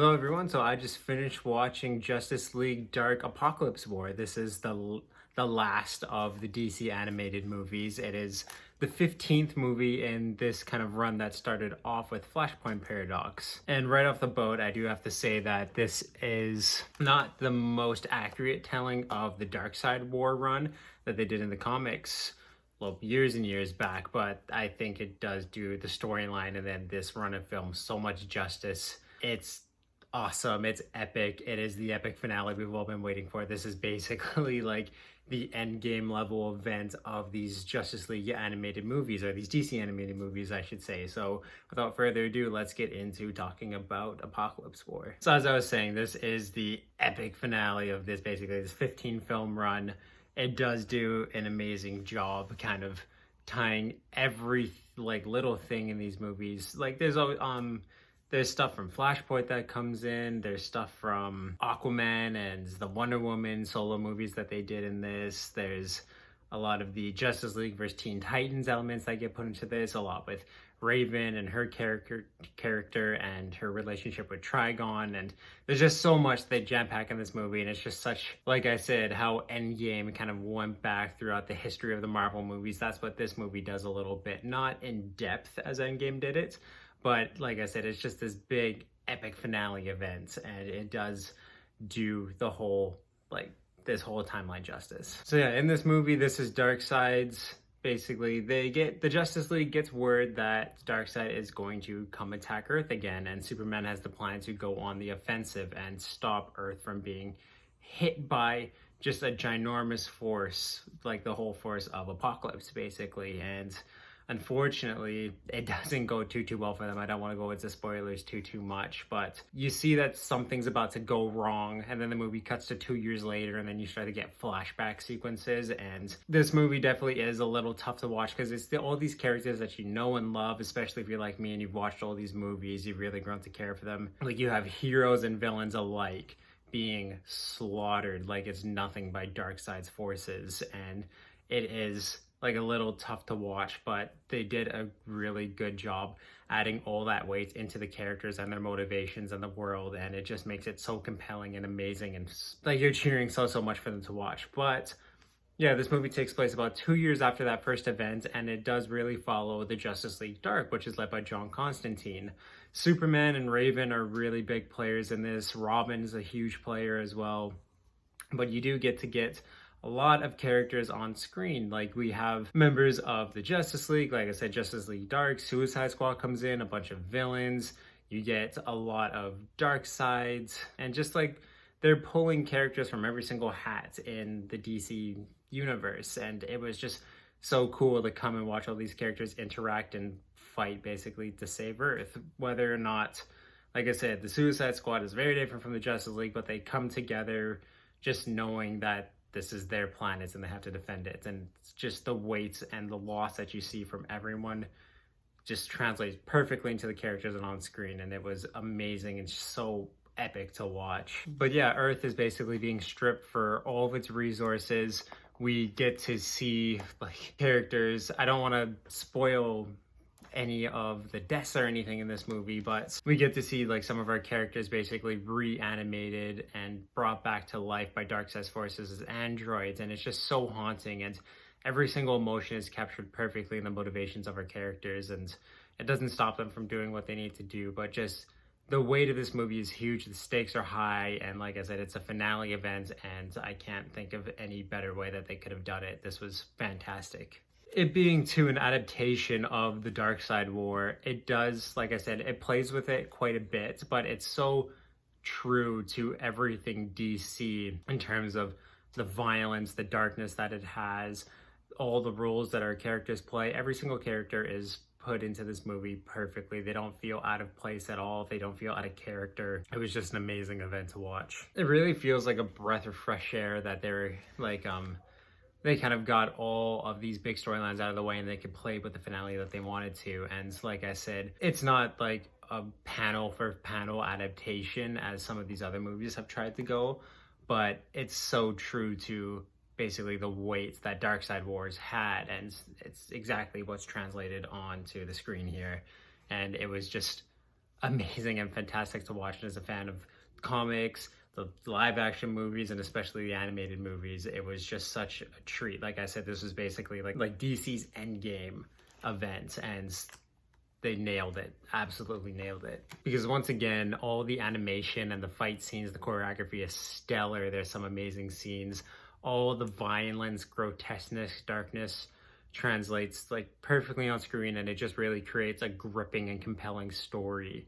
Hello everyone. So I just finished watching Justice League Dark Apokolips War. This is the last of the DC animated movies. It is the 15th movie in this kind of run that started off with Flashpoint Paradox. And right off the boat, I do have to say that this is not the most accurate telling of the Darkseid War run that they did in the comics. Well, years and years back, but I think it does do the storyline and then this run of film so much justice. It's awesome. It's epic. It is the epic finale we've all been waiting for. This is basically like the end game level event of these Justice League animated movies, or these DC animated movies, I should say. So without further ado, let's get into talking about Apokolips War. So as I was saying, this is the epic finale of this 15 film run. It does do an amazing job kind of tying every like little thing in these movies. Like there's stuff from Flashpoint that comes in. There's stuff from Aquaman and the Wonder Woman solo movies that they did in this. There's a lot of the Justice League versus Teen Titans elements that get put into this. A lot with Raven and her character and her relationship with Trigon. And there's just so much they jam pack in this movie. And it's just such, like I said, how Endgame kind of went back throughout the history of the Marvel movies. That's what this movie does a little bit. Not in depth as Endgame did it, but like I said, it's just this big epic finale event, and it does do the whole, like, this whole timeline justice. So yeah, in this movie, this is Darkseid's, basically, the Justice League gets word that Darkseid is going to come attack Earth again, and Superman has the plan to go on the offensive and stop Earth from being hit by just a ginormous force, like the whole force of Apokolips, basically. And unfortunately, it doesn't go too well for them. I don't want to go into spoilers too much, but you see that something's about to go wrong, and then the movie cuts to 2 years later, and then you start to get flashback sequences. And this movie definitely is a little tough to watch because it's all these characters that you know and love, especially if you're like me and you've watched all these movies, you've really grown to care for them. Like, you have heroes and villains alike being slaughtered like it's nothing by Darkseid's forces, and it is like a little tough to watch, but they did a really good job adding all that weight into the characters and their motivations and the world, and it just makes it so compelling and amazing, and like you're cheering so much for them to watch. But yeah, this movie takes place about 2 years after that first event, and it does really follow the Justice League Dark, which is led by John Constantine. Superman and Raven are really big players in this. Robin is a huge player as well, but you do get a lot of characters on screen. Like, we have members of the Justice League, like I said, Justice League Dark, Suicide Squad comes in, a bunch of villains, you get a lot of Darkseid, and just like they're pulling characters from every single hat in the DC universe. And it was just so cool to come and watch all these characters interact and fight basically to save Earth. Whether or not, like I said, the Suicide Squad is very different from the Justice League, but they come together just knowing that this is their planet and they have to defend it. And it's just the weight and the loss that you see from everyone just translates perfectly into the characters and on screen. And it was amazing and so epic to watch. But yeah, Earth is basically being stripped for all of its resources. We get to see like characters. I don't want to spoil any of the deaths or anything in this movie, but we get to see like some of our characters basically reanimated and brought back to life by Darkseid's forces as androids, and it's just so haunting, and every single emotion is captured perfectly in the motivations of our characters, and it doesn't stop them from doing what they need to do. But just the weight of this movie is huge, the stakes are high, and like I said, it's a finale event, and I can't think of any better way that they could have done it. This was fantastic. It being an adaptation of the Darkseid War, it does, like I said, it plays with it quite a bit, but it's so true to everything DC in terms of the violence, the darkness that it has, all the roles that our characters play. Every single character is put into this movie perfectly. They don't feel out of place at all. They don't feel out of character. It was just an amazing event to watch. It really feels like a breath of fresh air that they're like, they kind of got all of these big storylines out of the way and they could play with the finale that they wanted to. And like I said, it's not like a panel for panel adaptation as some of these other movies have tried to go, but it's so true to basically the weight that Darkseid Wars had, and it's exactly what's translated onto the screen here. And it was just amazing and fantastic to watch. And as a fan of comics, the live action movies, and especially the animated movies, it was just such a treat. Like I said, this was basically like DC's Endgame event, and they nailed it, absolutely nailed it. Because once again, all the animation and the fight scenes, the choreography is stellar. There's some amazing scenes. All the violence, grotesqueness, darkness translates like perfectly on screen, and it just really creates a gripping and compelling story,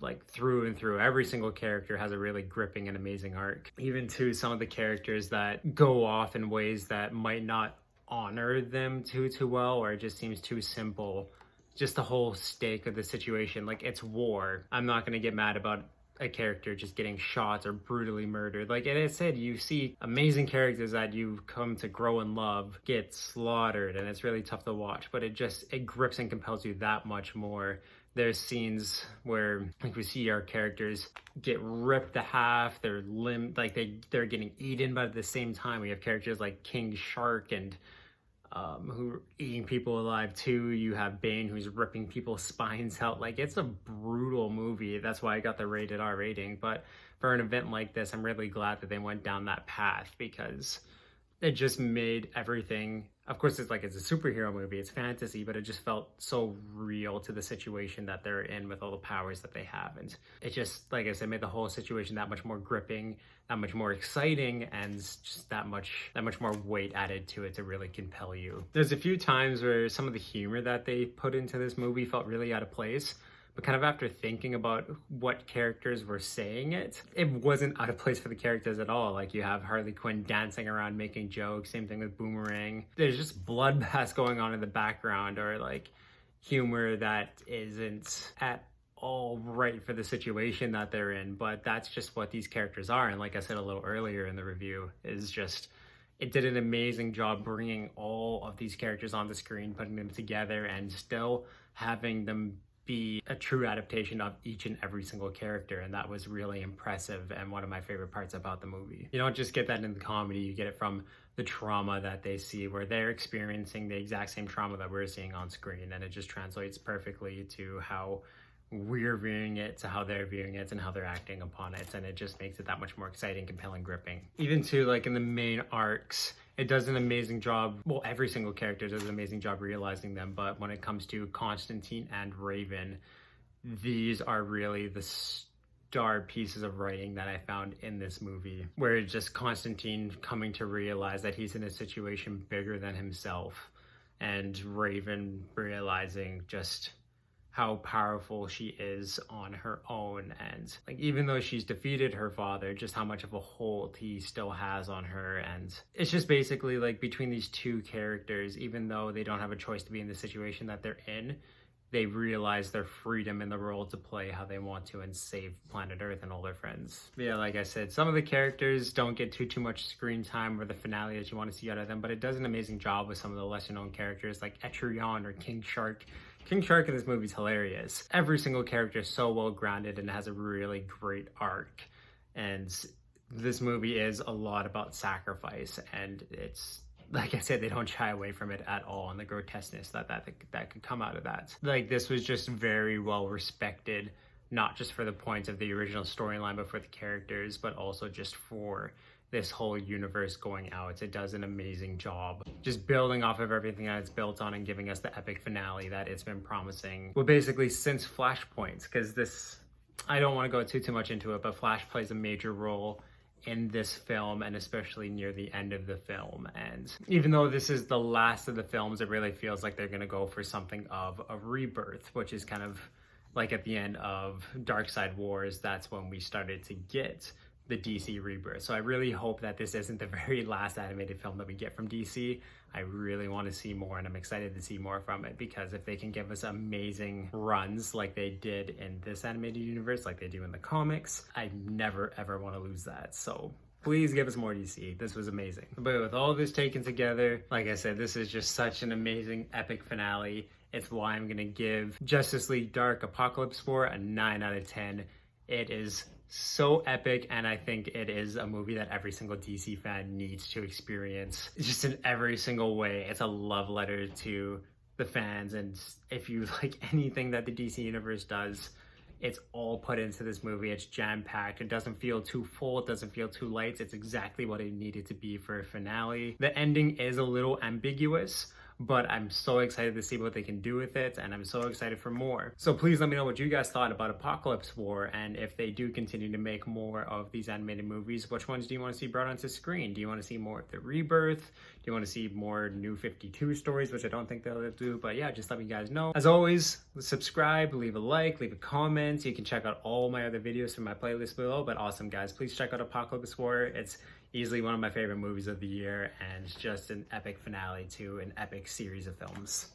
like through and through. Every single character has a really gripping and amazing arc. Even to some of the characters that go off in ways that might not honor them too well, or it just seems too simple. Just the whole stake of the situation, like it's war. I'm not gonna get mad about a character just getting shot or brutally murdered. Like I said, you see amazing characters that you've come to grow and love get slaughtered, and it's really tough to watch, but it grips and compels you that much more. There's scenes where like we see our characters get ripped to half, they're they're getting eaten, but at the same time we have characters like King Shark and who are eating people alive too. You have Bane who's ripping people's spines out. Like, it's a brutal movie. That's why I got the rated R rating. But for an event like this, I'm really glad that they went down that path, because it just made everything, of course it's a superhero movie, it's fantasy, but it just felt so real to the situation that they're in with all the powers that they have. And it just, like I said, made the whole situation that much more gripping, that much more exciting, and just that much more weight added to it to really compel you. There's a few times where some of the humor that they put into this movie felt really out of place, but kind of after thinking about what characters were saying it wasn't out of place for the characters at all. Like, you have Harley Quinn dancing around making jokes, same thing with Boomerang. There's just bloodbaths going on in the background, or like humor that isn't at all right for the situation that they're in, but that's just what these characters are. And like I said a little earlier in the review, is just, it did an amazing job bringing all of these characters on the screen, putting them together, and still having them be a true adaptation of each and every single character. And that was really impressive, and one of my favorite parts about the movie. You don't just get that in the comedy, you get it from the trauma that they see, where they're experiencing the exact same trauma that we're seeing on screen, and it just translates perfectly to how we're viewing it, to how they're viewing it, and how they're acting upon it. And it just makes it that much more exciting, compelling, gripping. Even to like in the main arcs, it does an amazing job. Well, every single character does an amazing job realizing them, but when it comes to Constantine and Raven, these are really the star pieces of writing that I found in this movie, where it's just Constantine coming to realize that he's in a situation bigger than himself, and Raven realizing just how powerful she is on her own. And like, even though she's defeated her father, just how much of a hold he still has on her. And it's just basically like, between these two characters, even though they don't have a choice to be in the situation that they're in, they realize their freedom in the role to play how they want to and save planet Earth and all their friends. But yeah, like I said, some of the characters don't get too much screen time or the finale that you want to see out of them, but it does an amazing job with some of the lesser known characters like Etrion or King Shark. King Shark in this movie is hilarious. Every single character is so well grounded and has a really great arc. And this movie is a lot about sacrifice, and it's, like I said, they don't shy away from it at all, and the grotesqueness that could come out of that. Like, this was just very well respected, not just for the points of the original storyline, but for the characters, but also just for this whole universe going out. It does an amazing job just building off of everything that it's built on and giving us the epic finale that it's been promising. Well, basically since Flashpoint, because this, I don't want to go too much into it, but Flash plays a major role in this film, and especially near the end of the film. And even though this is the last of the films, it really feels like they're gonna go for something of a rebirth, which is kind of like at the end of Darkseid Wars. That's when we started to get the DC rebirth. So I really hope that this isn't the very last animated film that we get from DC. I really want to see more, and I'm excited to see more from it, because if they can give us amazing runs like they did in this animated universe, like they do in the comics, I never ever want to lose that. So please give us more DC. This was amazing. But with all this taken together, like I said, this is just such an amazing epic finale. It's why I'm gonna give Justice League Dark Apokolips War a 9 out of 10. It is so epic, and I think it is a movie that every single DC fan needs to experience. It's just in every single way. It's a love letter to the fans, and if you like anything that the DC universe does, It's all put into this movie. It's jam-packed. It doesn't feel too full. It doesn't feel too light. It's exactly what it needed to be for a finale. The ending is a little ambiguous, but I'm so excited to see what they can do with it, and I'm so excited for more. So please let me know what you guys thought about Apokolips War, and if they do continue to make more of these animated movies, which ones do you want to see brought onto screen? Do you want to see more of the Rebirth? Do you want to see more New 52 stories, which I don't think they'll do, but yeah, just let me guys know. As always, subscribe, leave a like, leave a comment. You can check out all my other videos from my playlist below, but awesome guys, please check out Apokolips War. It's easily one of my favorite movies of the year, and it's just an epic finale to an epic series of films.